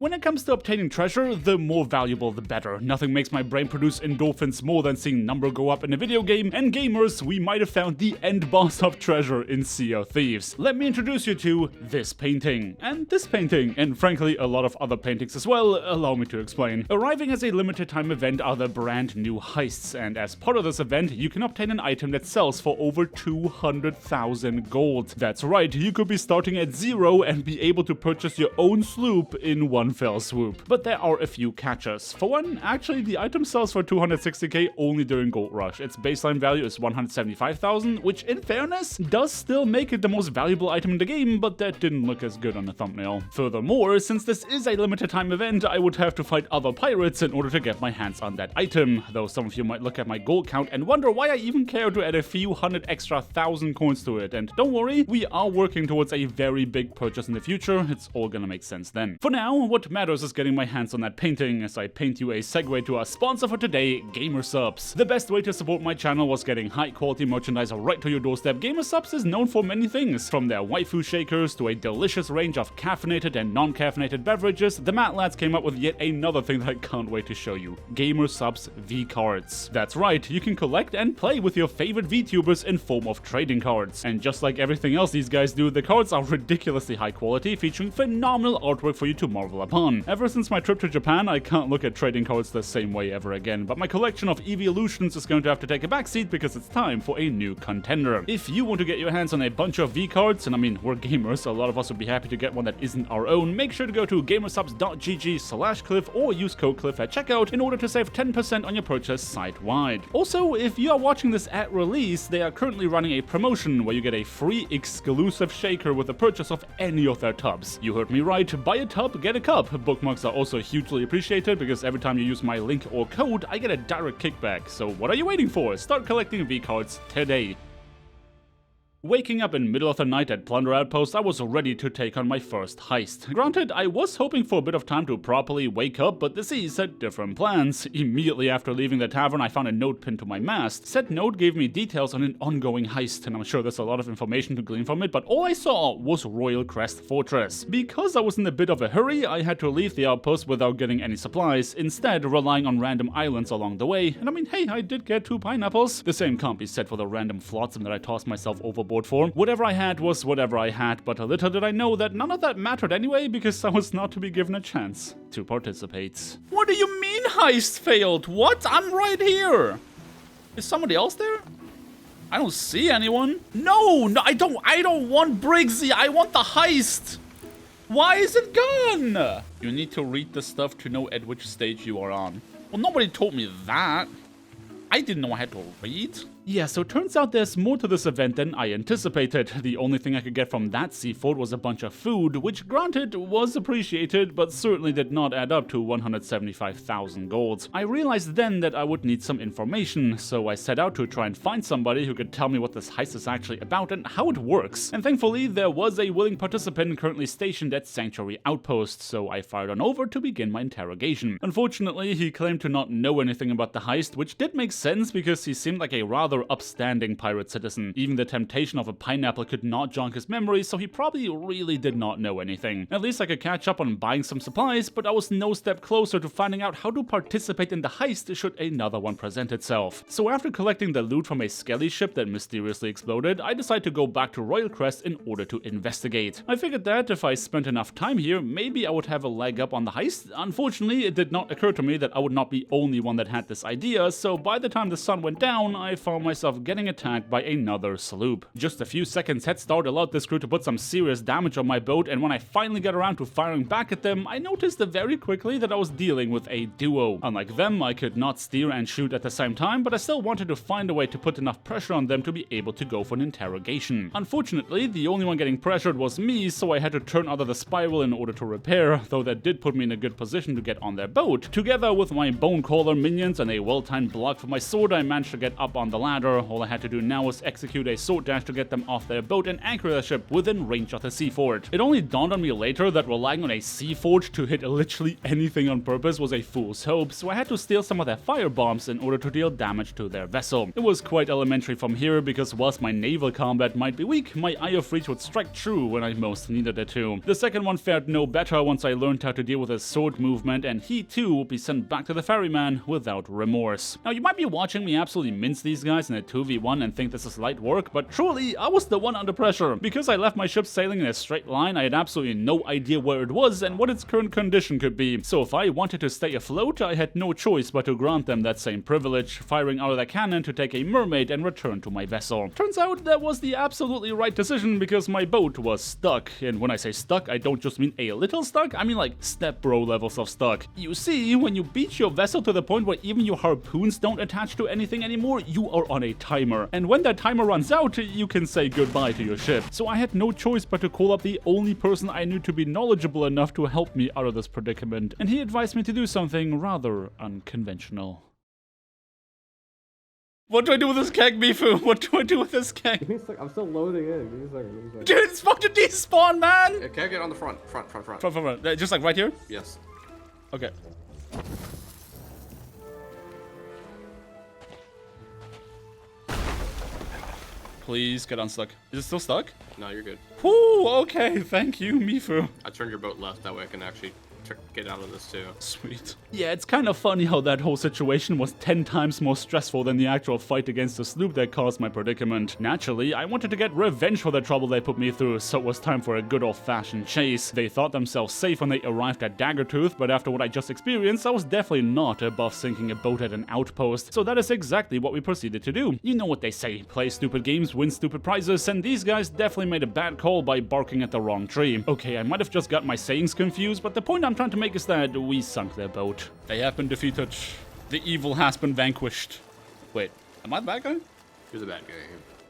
When it comes to obtaining treasure, the more valuable the better. Nothing makes my brain produce endorphins more than seeing number go up in a video game, and gamers, we might have found the end boss of treasure in Sea of Thieves. Let me introduce you to this painting, and this painting, and frankly a lot of other paintings as well. Allow me to explain. Arriving as a limited time event are the brand new heists, and as part of this event, you can obtain an item that sells for over 200,000 gold. That's right, you could be starting at 0 and be able to purchase your own sloop in one fell swoop. But there are a few catches. For one, actually the item sells for 260k only during Gold Rush. Its baseline value is 175,000, which in fairness does still make it the most valuable item in the game, but that didn't look as good on the thumbnail. Furthermore, since this is a limited time event, I would have to fight other pirates in order to get my hands on that item, though some of you might look at my gold count and wonder why I even care to add a few hundred extra thousand coins to it, and don't worry, we are working towards a very big purchase in the future. It's all gonna make sense then. For now, what matters is getting my hands on that painting, as I paint you a segue to our sponsor for today, Gamersubs. The best way to support my channel was getting high quality merchandise right to your doorstep. Gamersubs is known for many things, from their waifu shakers to a delicious range of caffeinated and non-caffeinated beverages. The Matt Lads came up with yet another thing that I can't wait to show you. Gamersubs V-Cards. That's right, you can collect and play with your favorite VTubers in form of trading cards. And just like everything else these guys do, the cards are ridiculously high quality, featuring phenomenal artwork for you to marvel upon. Ever since my trip to Japan, I can't look at trading cards the same way ever again, but my collection of evolutions is going to have to take a backseat because it's time for a new contender. If you want to get your hands on a bunch of V-Cards, and I mean, we're gamers, so a lot of us would be happy to get one that isn't our own, make sure to go to gamersubs.gg/Cliff or use code Cliff at checkout in order to save 10% on your purchase site-wide. Also, if you are watching this at release, they are currently running a promotion where you get a free exclusive shaker with the purchase of any of their tubs. You heard me right, buy a tub, get a cup. Bookmarks are also hugely appreciated because every time you use my link or code, I get a direct kickback. So what are you waiting for? Start collecting V-Cards today. Waking up in middle of the night at Plunder Outpost, I was ready to take on my first heist. Granted, I was hoping for a bit of time to properly wake up, but the seas had different plans. Immediately after leaving the tavern, I found a note pinned to my mast. Said note gave me details on an ongoing heist, and I'm sure there's a lot of information to glean from it, but all I saw was Royal Crest Fortress. Because I was in a bit of a hurry, I had to leave the outpost without getting any supplies, instead relying on random islands along the way. And I mean, hey, I did get 2 pineapples. The same can't be said for the random flotsam that I tossed myself overboard for. Whatever I had was whatever I had, but little did I know that none of that mattered anyway, because I was not to be given a chance to participate. What do you mean heist failed? What? I'm right here! Is somebody else there? I don't see anyone. No, I don't want Briggsy, I want the heist! Why is it gone? You need to read the stuff to know at which stage you are on. Well, nobody told me that. I didn't know I had to read. Yeah, so it turns out there's more to this event than I anticipated. The only thing I could get from that seafort was a bunch of food, which granted was appreciated, but certainly did not add up to 175,000 gold. I realized then that I would need some information, so I set out to try and find somebody who could tell me what this heist is actually about and how it works. And thankfully, there was a willing participant currently stationed at Sanctuary Outpost, so I fired on over to begin my interrogation. Unfortunately, he claimed to not know anything about the heist, which did make sense because he seemed like a rather upstanding pirate citizen. Even the temptation of a pineapple could not jog his memory, so he probably really did not know anything. At least I could catch up on buying some supplies, but I was no step closer to finding out how to participate in the heist should another one present itself. So after collecting the loot from a skelly ship that mysteriously exploded, I decided to go back to Royal Crest in order to investigate. I figured that if I spent enough time here, maybe I would have a leg up on the heist. Unfortunately, it did not occur to me that I would not be the only one that had this idea, so by the time the sun went down, I found myself getting attacked by another sloop. Just a few seconds head start allowed this crew to put some serious damage on my boat, and when I finally got around to firing back at them, I noticed very quickly that I was dealing with a duo. Unlike them, I could not steer and shoot at the same time, but I still wanted to find a way to put enough pressure on them to be able to go for an interrogation. Unfortunately, the only one getting pressured was me, so I had to turn out of the spiral in order to repair, though that did put me in a good position to get on their boat. Together with my bone caller minions and a well-timed block for my sword, I managed to get up on the land ladder. All I had to do now was execute a sword dash to get them off their boat and anchor the ship within range of the sea fort. It only dawned on me later that relying on a sea fort to hit literally anything on purpose was a fool's hope, so I had to steal some of their fire bombs in order to deal damage to their vessel. It was quite elementary from here because whilst my naval combat might be weak, my eye of reach would strike true when I most needed it to. The second one fared no better once I learned how to deal with his sword movement, and he too would be sent back to the ferryman without remorse. Now you might be watching me absolutely mince these guys in a 2v1 and think this is light work, but truly I was the one under pressure. Because I left my ship sailing in a straight line, I had absolutely no idea where it was and what its current condition could be. So if I wanted to stay afloat, I had no choice but to grant them that same privilege, firing out of the cannon to take a mermaid and return to my vessel. Turns out that was the absolutely right decision because my boat was stuck. And when I say stuck, I don't just mean a little stuck, I mean like step bro levels of stuck. You see, when you beach your vessel to the point where even your harpoons don't attach to anything anymore, you are on a timer. And when that timer runs out, you can say goodbye to your ship. So I had no choice but to call up the only person I knew to be knowledgeable enough to help me out of this predicament. And he advised me to do something rather unconventional. What do I do with this keg, Mifu? What do I do with this keg? I'm still loading in. Give me a second. Dude, it's about to despawn, man! Yeah, keg it on the front. Front. Just like right here? Yes. Okay. Please get unstuck. Is it still stuck? No, you're good. Whew, okay, thank you, Mifu. I turned your boat left, that way I can actually get out of this too. Sweet. Yeah, it's kind of funny how that whole situation was 10 times more stressful than the actual fight against the sloop that caused my predicament. Naturally, I wanted to get revenge for the trouble they put me through, so it was time for a good old-fashioned chase. They thought themselves safe when they arrived at Daggertooth, but after what I just experienced, I was definitely not above sinking a boat at an outpost, so that is exactly what we proceeded to do. You know what they say, play stupid games, win stupid prizes, and these guys definitely made a bad call by barking at the wrong tree. Okay, I might have just got my sayings confused, but the point I'm trying to make is that we sunk their boat. They have been defeated. The evil has been vanquished. Wait, am I the bad guy? You're the bad guy.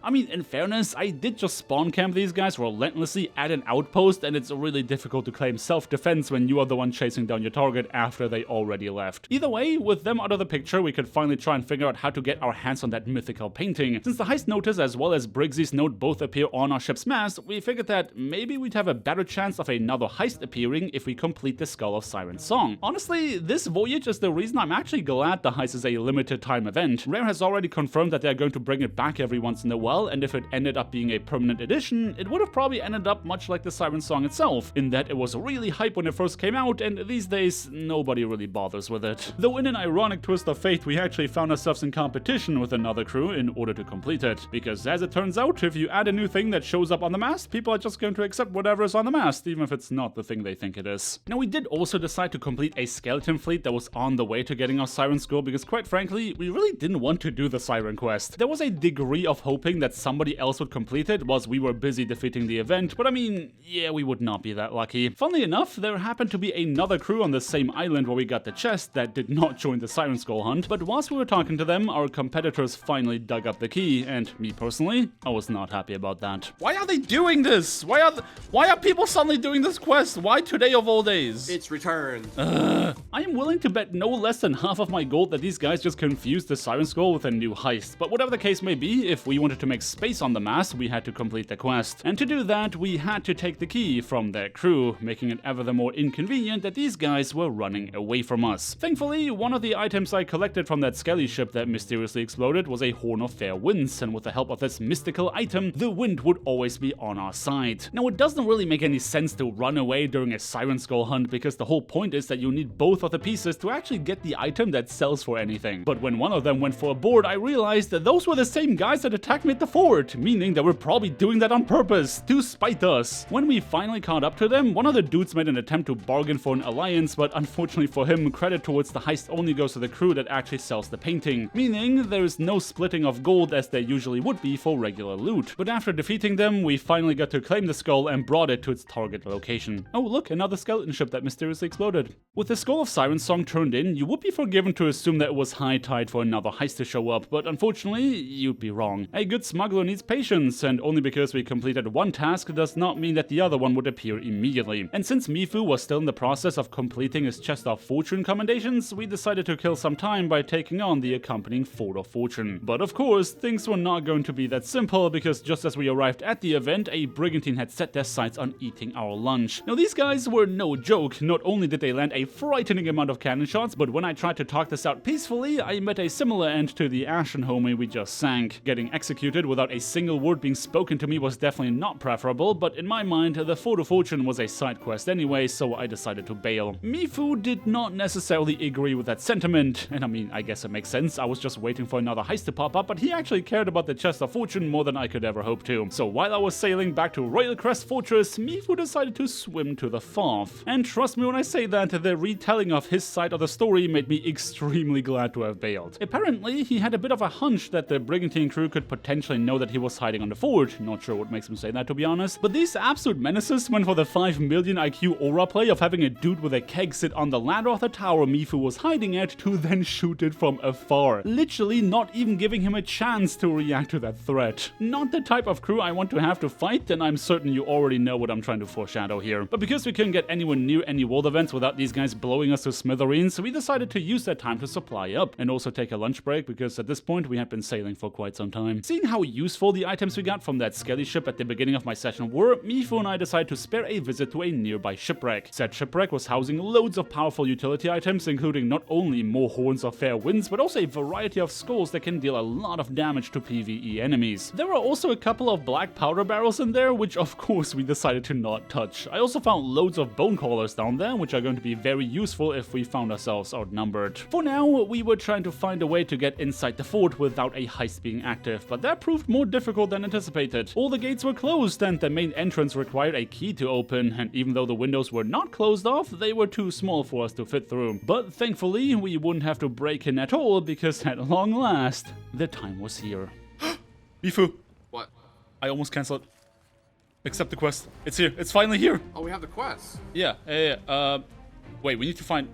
I mean, in fairness, I did just spawn camp these guys relentlessly at an outpost, and it's really difficult to claim self-defense when you are the one chasing down your target after they already left. Either way, with them out of the picture, we could finally try and figure out how to get our hands on that mythical painting. Since the heist notice as well as Briggsy's note both appear on our ship's mast, we figured that maybe we'd have a better chance of another heist appearing if we complete the Skull of Siren's song. Honestly, this voyage is the reason I'm actually glad the heist is a limited time event. Rare has already confirmed that they're going to bring it back every once in a while, and if it ended up being a permanent edition, it would have probably ended up much like the Siren song itself, in that it was really hype when it first came out, and these days, nobody really bothers with it. Though in an ironic twist of fate, we actually found ourselves in competition with another crew in order to complete it, because as it turns out, if you add a new thing that shows up on the mast, people are just going to accept whatever is on the mast, even if it's not the thing they think it is. Now, we did also decide to complete a skeleton fleet that was on the way to getting our Siren Skull, because quite frankly, we really didn't want to do the Siren quest. There was a degree of hoping that somebody else would complete it whilst we were busy defeating the event, but I mean, yeah, we would not be that lucky. Funnily enough, there happened to be another crew on the same island where we got the chest that did not join the Siren Skull hunt, but whilst we were talking to them, our competitors finally dug up the key, and me personally, I was not happy about that. Why are they doing this? Why are people suddenly doing this quest? Why today of all days? It's returned. I am willing to bet no less than half of my gold that these guys just confused the Siren Skull with a new heist, but whatever the case may be, if we wanted to make space on the mast, we had to complete the quest. And to do that, we had to take the key from their crew, making it ever the more inconvenient that these guys were running away from us. Thankfully, one of the items I collected from that skelly ship that mysteriously exploded was a Horn of Fair Winds, and with the help of this mystical item, the wind would always be on our side. Now, it doesn't really make any sense to run away during a Siren Skull hunt, because the whole point is that you need both of the pieces to actually get the item that sells for anything. But when one of them went for a board, I realized that those were the same guys that attacked me at the fort, meaning they were probably doing that on purpose, to spite us. When we finally caught up to them, one of the dudes made an attempt to bargain for an alliance, but unfortunately for him, credit towards the heist only goes to the crew that actually sells the painting, meaning there is no splitting of gold as there usually would be for regular loot. But after defeating them, we finally got to claim the skull and brought it to its target location. Oh look, another skeleton ship that mysteriously exploded. With the Skull of Siren's song turned in, you would be forgiven to assume that it was high tide for another heist to show up, but unfortunately, you'd be wrong. A good smuggler needs patience, and only because we completed one task does not mean that the other one would appear immediately. And since Mifu was still in the process of completing his chest of fortune commendations, we decided to kill some time by taking on the accompanying Fort of Fortune. But of course, things were not going to be that simple, because just as we arrived at the event, a Brigantine had set their sights on eating our lunch. Now these guys were no joke. Not only did they land a frightening amount of cannon shots, but when I tried to talk this out peacefully, I met a similar end to the Ashen homie we just sank. Getting executed without a single word being spoken to me was definitely not preferable, but in my mind, the Fort of Fortune was a side quest anyway, so I decided to bail. Mifu did not necessarily agree with that sentiment, and I mean, I guess it makes sense. I was just waiting for another heist to pop up, but he actually cared about the chest of fortune more than I could ever hope to. So while I was sailing back to Royal Crest Fortress, Mifu decided to swim to the Firth. And trust me when I say that, the retelling of his side of the story made me extremely glad to have bailed. Apparently, he had a bit of a hunch that the Brigantine crew could potentially know that he was hiding on the fort. Not sure what makes him say that, to be honest. But these absolute menaces went for the 5 million IQ aura play of having a dude with a keg sit on the ladder of the tower Mifu was hiding at to then shoot it from afar. Literally not even giving him a chance to react to that threat. Not the type of crew I want to have to fight, and I'm certain you already know what I'm trying to foreshadow here. But because we couldn't get anywhere near any world events without these guys blowing us to smithereens, we decided to use that time to supply up, and also take a lunch break, because at this point we had been sailing for quite some time. Seeing how useful the items we got from that skelly ship at the beginning of my session were, Mifu and I decided to spare a visit to a nearby shipwreck. Said shipwreck was housing loads of powerful utility items, including not only more horns of fair winds, but also a variety of skulls that can deal a lot of damage to PvE enemies. There were also a couple of black powder barrels in there, which of course we decided to not touch. I also found loads of bone callers down there, which are going to be very useful if we found ourselves outnumbered. For now, we were trying to find a way to get inside the fort without a heist being active, but that proved more difficult than anticipated. All the gates were closed and the main entrance required a key to open, and even though the windows were not closed off, they were too small for us to fit through. But thankfully, we wouldn't have to break in at all, because at long last, the time was here. Mifu! What? I almost cancelled. Accept the quest. It's here. It's finally here. Oh, we have the quest. Yeah. Wait, we need to find...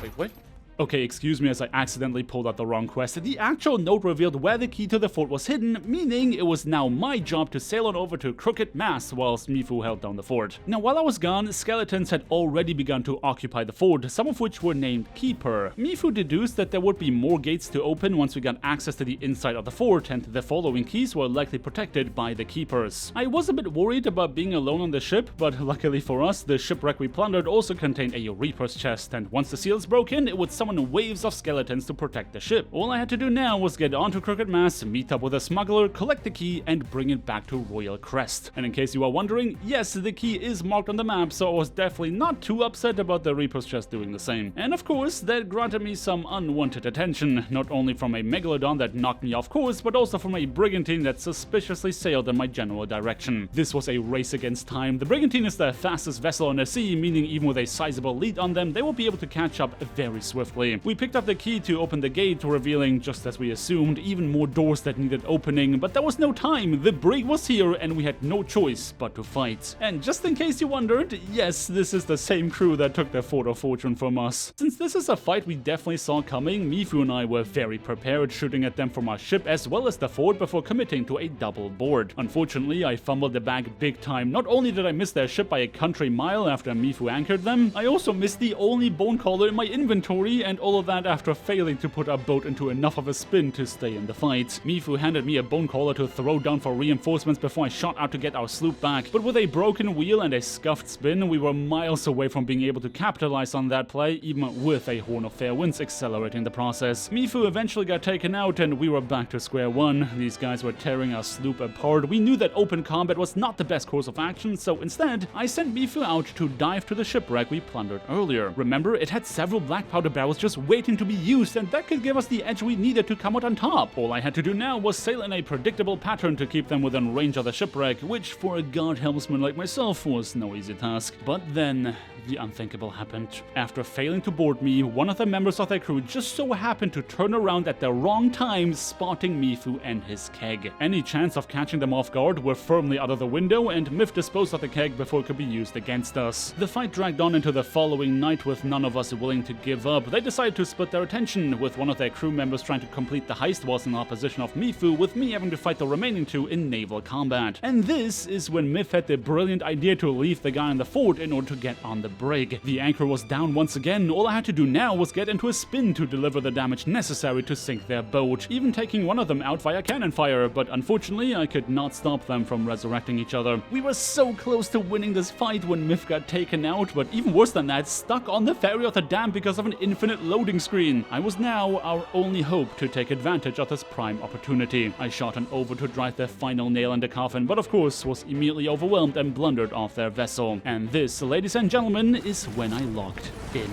Wait, what? Okay, excuse me as I accidentally pulled out the wrong quest. The actual note revealed where the key to the fort was hidden, meaning it was now my job to sail on over to Crooked Mass whilst Mifu held down the fort. Now, while I was gone, skeletons had already begun to occupy the fort, some of which were named Keeper. Mifu deduced that there would be more gates to open once we got access to the inside of the fort, and the following keys were likely protected by the Keepers. I was a bit worried about being alone on the ship, but luckily for us, the shipwreck we plundered also contained a Reaper's chest, and once the seals broke in, it would summon waves of skeletons to protect the ship. All I had to do now was get onto Crooked Mass, meet up with a smuggler, collect the key, and bring it back to Royal Crest. And in case you are wondering, yes, the key is marked on the map, so I was definitely not too upset about the Reaper's chest doing the same. And of course, that granted me some unwanted attention, not only from a Megalodon that knocked me off course, but also from a Brigantine that suspiciously sailed in my general direction. This was a race against time. The Brigantine is the fastest vessel on the sea, meaning even with a sizable lead on them, they will be able to catch up very swiftly. We picked up the key to open the gate, revealing, just as we assumed, even more doors that needed opening, but there was no time. The brig was here and we had no choice but to fight. And just in case you wondered, yes, this is the same crew that took the Fort of Fortune from us. Since this is a fight we definitely saw coming, Mifu and I were very prepared, shooting at them from our ship as well as the fort before committing to a double board. Unfortunately, I fumbled the bag big time. Not only did I miss their ship by a country mile after Mifu anchored them, I also missed the only bone caller in my inventory, and all of that after failing to put our boat into enough of a spin to stay in the fight. Mifu handed me a bone caller to throw down for reinforcements before I shot out to get our sloop back, but with a broken wheel and a scuffed spin, we were miles away from being able to capitalize on that play, even with a Horn of Fair Winds accelerating the process. Mifu eventually got taken out and we were back to square one. These guys were tearing our sloop apart. We knew that open combat was not the best course of action, so instead, I sent Mifu out to dive to the shipwreck we plundered earlier. Remember, it had several black powder barrels just waiting to be used, and that could give us the edge we needed to come out on top. All I had to do now was sail in a predictable pattern to keep them within range of the shipwreck, which for a guard helmsman like myself was no easy task. But then, the unthinkable happened. After failing to board me, one of the members of their crew just so happened to turn around at the wrong time, spotting Mifu and his keg. Any chance of catching them off guard were firmly out of the window, and Mif disposed of the keg before it could be used against us. The fight dragged on into the following night with none of us willing to give up. They decided to split their attention, with one of their crew members trying to complete the heist whilst in opposition of Mifu, with me having to fight the remaining two in naval combat. And this is when Mif had the brilliant idea to leave the guy in the fort in order to get on the brig. The anchor was down once again. All I had to do now was get into a spin to deliver the damage necessary to sink their boat, even taking one of them out via cannon fire, but unfortunately I could not stop them from resurrecting each other. We were so close to winning this fight when Mif got taken out, but even worse than that, stuck on the ferry of the dam because of an infinite loading screen. I was now our only hope to take advantage of this prime opportunity. I shot an over to drive the final nail in the coffin, but of course was immediately overwhelmed and blundered off their vessel. And this, ladies and gentlemen, is when I locked in.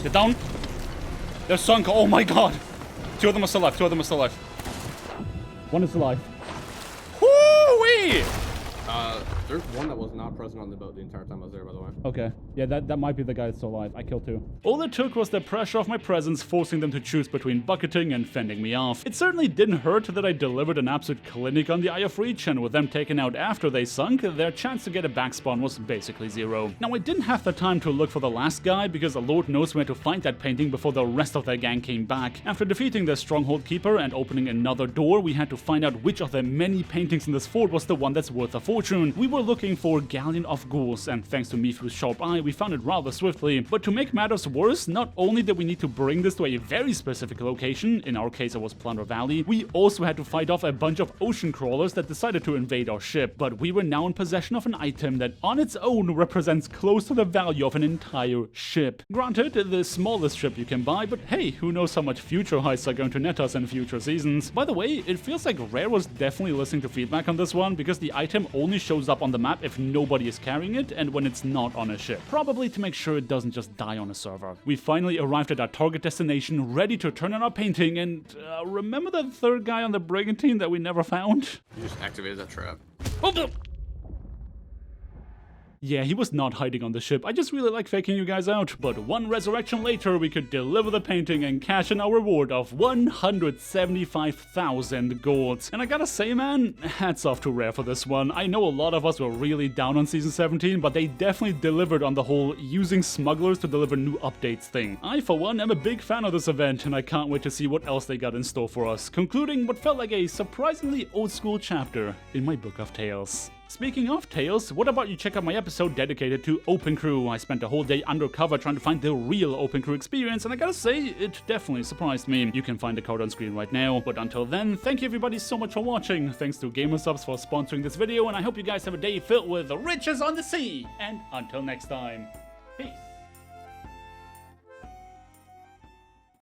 Get down. They're sunk. Oh my god. Two of them are still alive. Two of them are still alive. One is alive. Whoo-wee! There's one that was not present on the boat the entire time I was there, by the way. Okay. Yeah, that might be the guy that's still alive. I killed two. All it took was the pressure of my presence forcing them to choose between bucketing and fending me off. It certainly didn't hurt that I delivered an absolute clinic on the Eye of Reach, and with them taken out after they sunk, their chance to get a backspawn was basically zero. Now, I didn't have the time to look for the last guy, because the Lord knows where to find that painting before the rest of their gang came back. After defeating the Stronghold Keeper and opening another door, we had to find out which of the many paintings in this fort was the one that's worth a fortune. We were looking for Galleon of Ghouls, and thanks to Mifu's sharp eye, we found it rather swiftly. But to make matters worse, not only did we need to bring this to a very specific location, in our case it was Plunder Valley, we also had to fight off a bunch of ocean crawlers that decided to invade our ship. But we were now in possession of an item that on its own represents close to the value of an entire ship. Granted, the smallest ship you can buy, but hey, who knows how much future heists are going to net us in future seasons. By the way, it feels like Rare was definitely listening to feedback on this one, because the item only shows up on the map if nobody is carrying it and when it's not on a ship. Probably to make sure it doesn't just die on a server. We finally arrived at our target destination, ready to turn in our painting, and remember the third guy on the Brigantine that we never found? You just activated that trap. Hold up! Yeah, he was not hiding on the ship. I just really like faking you guys out. But one resurrection later, we could deliver the painting and cash in our reward of 175,000 gold. And I gotta say, man, hats off to Rare for this one. I know a lot of us were really down on Season 17, but they definitely delivered on the whole using smugglers to deliver new updates thing. I, for one, am a big fan of this event, and I can't wait to see what else they got in store for us, concluding what felt like a surprisingly old-school chapter in my book of tales. Speaking of tales, what about you check out my episode dedicated to Open Crew? I spent a whole day undercover trying to find the real Open Crew experience, and I gotta say, it definitely surprised me. You can find the code on screen right now, but until then, thank you everybody so much for watching. Thanks to GamerSubs for sponsoring this video, and I hope you guys have a day filled with riches on the sea. And until next time, peace.